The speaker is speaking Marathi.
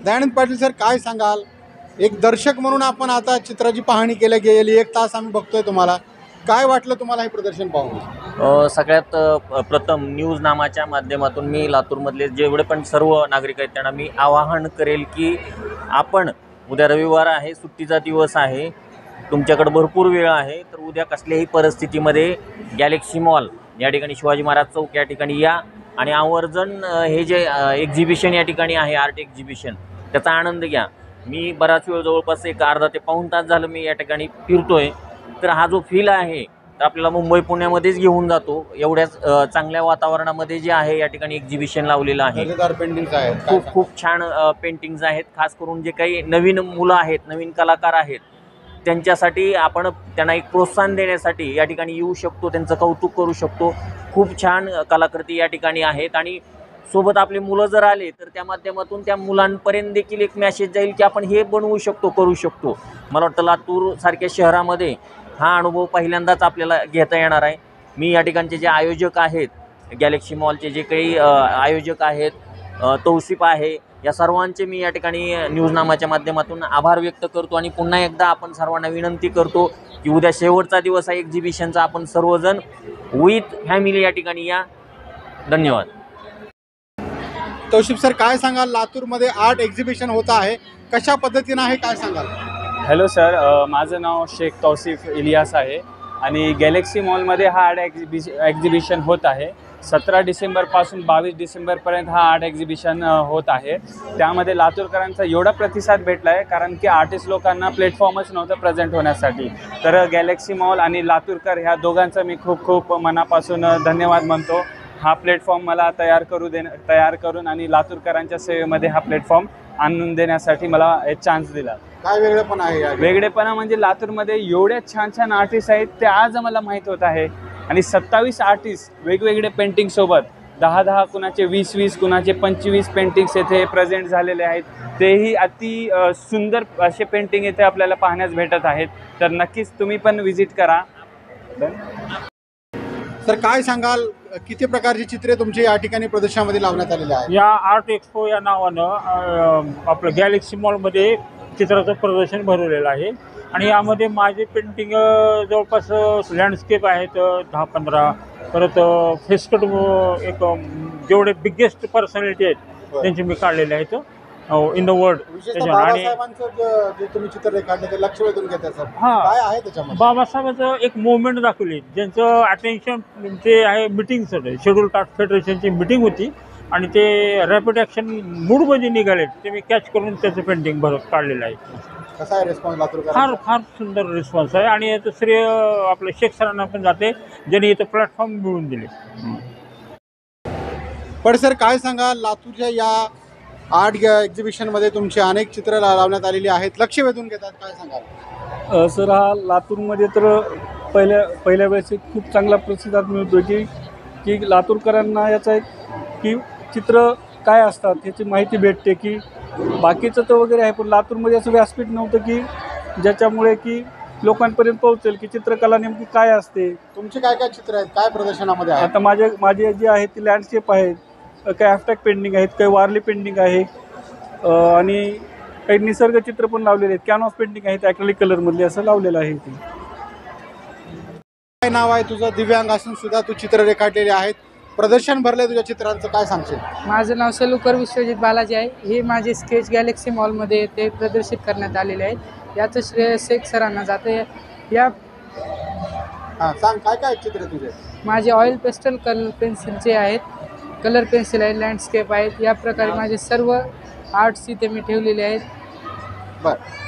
दयानंद पाटील सर, काय सांगाल? एक दर्शक म्हणून आपण आता चित्राची पाहणी केली गेली, 1 तास आम्ही बघतोय तुम्हाला. काय वाटलं तुम्हाला हे प्रदर्शन पाहून? सगळ्यात प्रथम न्यूज नामाच्या माध्यमातून मी लातूरमधले जेवढे पण सर्व नागरिक आहेत त्यांना मी आवाहन करेल की आपण उद्या रविवार आहे, सुट्टीचा दिवस आहे, तुमच्याकडे भरपूर वेळ आहे, तर उद्या कसल्याही परिस्थितीमध्ये गॅलेक्सी मॉल या ठिकाणी शिवाजी महाराज चौक या ठिकाणी या आणि आवर्जून हे जे एक्झिबिशन या ठिकाणी आहे, आर्ट एक्झिबिशन, त्याचा आनंद घ्या. मी बराच वेळ जवळपास एक अर्धा ते पाऊण तास झालं मी या ठिकाणी फिरतोय. तर हा जो फील आहे तर आपल्याला मुंबई पुण्यामध्येच घेऊन जातो. एवढ्याच चांगल्या वातावरणामध्ये जे आहे या ठिकाणी एक्झिबिशन लावलेलं आहे. पेंटिंग्स आहेत, खूप छान पेंटिंग्स आहेत. खास करून जे काही नवीन मुलं आहेत, नवीन कलाकार आहेत, त्यांच्यासाठी आपण त्यांना एक प्रोत्साहन देण्यासाठी या ठिकाणी येऊ शकतो, त्यांचं कौतुक करू शकतो. खूप छान कलाकृती या ठिकाणी आहेत आणि सोबत आपले मुलं जर आले तर त्या माध्यमातून त्या मुलांपर्यंत देखील एक मॅसेज जाईल की आपण हे बनवू शकतो, करू शकतो. मला वाटतं लातूरसारख्या शहरामध्ये हा अनुभव पहिल्यांदाच आपल्याला घेता येणार आहे. मी या ठिकाणचे जे आयोजक आहेत, गॅलेक्सी मॉलचे जे काही आयोजक आहेत, तौसिफ आहे, या सर्वांचे मी या ठिकाणी न्यूज नामाच्या माध्यमातून आभार व्यक्त करतो आणि पुन्हा एकदा आपण सर्वांना विनंती करतो की उद्या शेवटचा दिवस आहे एक्झिबिशनचा, आपण सर्वजण विथ फॅमिली या ठिकाणी या. धन्यवाद. तौसिफ सर, काय सांगाल? लातूरमध्ये आर्ट एक्झिबिशन होत आहे, कशा पद्धतीनं आहे, काय सांगाल? हॅलो सर, माझं नाव शेख तौसिफ इलियास आहे आणि गॅलेक्सी मॉलमध्ये हा आर्ट एक्झिबिशन होत आहे. 17 डिसेंबरपासून 22 डिसेंबरपर्यंत हा आर्ट एक्झिबिशन होत आहे. त्यामध्ये लातूरकरांचा एवढा प्रतिसाद भेटला आहे कारण की आर्टिस्ट लोकांना प्लॅटफॉर्मच नव्हतं प्रेझेंट होण्यासाठी. तर गॅलेक्सी मॉल आणि लातूरकर ह्या दोघांचा मी खूप मनापासून धन्यवाद मानतो. हा प्लॅटफॉर्म मला तयार करून आणि लातूरकरांच्या सेवेमध्ये हा प्लॅटफॉर्म आणून देण्यासाठी मला एक चान्स दिला. काय वेगळेपण आहे? वेगळेपणा म्हणजे लातूरमध्ये एवढ्या छान आर्टिस्ट आहेत ते आज आम्हाला माहीत होत आहे आणि 27 आर्टिस्ट वेगवेगळे पेंटिंगसोबत 10 कुणाचे 20 कुणाचे 25 पेंटिंग्स येथे प्रेझेंट झालेले आहेत. तेही अति सुंदर असे पेंटिंग येथे आपल्याला पाहण्यास भेटत आहेत. तर नक्कीच तुम्ही पण व्हिजिट करा. सर, काय सांगाल? किती प्रकारची चित्रे तुमची या ठिकाणी प्रदर्शनामध्ये लावण्यात आलेली आहेत? या आर्ट एक्सपो या नावानं आपलं गॅलेक्सी मॉलमध्ये चित्राचं प्रदर्शन भरवलेलं आहे आणि यामध्ये माझे पेंटिंग जवळपास लँडस्केप आहेत 10-15, परत फेस्कट एक जेवढे बिगेस्ट पर्सनॅलिटी आहेत त्यांचे मी काढलेले आहेत इन द वर्ल्ड. जे तुम्ही चित्र रेखाटले ते लक्ष वेधून घेतात सर. काय आहे त्याच्यामध्ये? बाबासाहेबांचं एक मुवमेंट दाखवली, ज्यांचं अटेन्शन ते आहे मीटिंगसाठी. शेड्यूल कास्ट फेडरेशनची मीटिंग होती आणि ते रॅपिड ॲक्शन मूडमध्ये निघाले, ते मी कॅच करून त्याचं पेंटिंग काढलेलं आहे. कसा आहे रिस्पॉन्स लातूरकर? फार सुंदर रिस्पॉन्स आहे आणि याचं श्रेय आपल्या शेख सरांना पण जाते, ज्यांनी इथं प्लॅटफॉर्म मिळवून दिले. पण सर, काय सांगा? लातूरच्या या आर्ट एक्झिबिशनमध्ये तुमची अनेक चित्र लावण्यात आलेली आहेत, लक्ष वेधून घेतात, काय सांगाल? सर, हा लातूरमध्ये तर पहिल्या वेळेस खूप चांगला प्रतिसाद मिळतो की लातूरकरांना याचा एक की चित्र काय असतात ह्याची माहिती भेटते. की बाकीचं तर वगैरे आहे पण लातूरमध्ये असं व्यासपीठ नव्हतं की ज्याच्यामुळे की लोकांपर्यंत पोहोचेल की चित्रकला नेमकी काय असते. तुमचे काय काय चित्र आहेत, काय प्रदर्शनामध्ये आहे? आता माझे जे आहे ती लँडस्केप आहेत, काही ॲबस्ट्रॅक्ट पेंटिंग आहेत, काही वारली पेंटिंग आहे आणि काही निसर्ग चित्र पण लावलेले आहेत, कॅनव्हास पेंटिंग आहेत ॲक्रेलिक कलरमधले, असं लावलेलं आहे. ते काय नाव आहे तुझं? दिव्यांग असून सुद्धा तू चित्र रेखाटलेले आहेत, प्रदर्शन भरलंय तुझ्या चित्रांचं, काय सांगशील? माझं नाव सलूकर विश्वजित बालाजी आहे. हे माझे स्केच गॅलेक्सी मॉलमध्ये ते प्रदर्शित करण्यात आलेले आहेत. याचं श्रेय शेख सरांना जातं. या सांग, काय काय चित्र तुझे? माझे ऑइल पेस्टल कलर पेन्सिलचे आहेत, कलर पेन्सिल आहेत, लँडस्केप आहेत. या प्रकारे माझे सर्व आर्ट्स इथे मी ठेवलेले आहेत. बरं.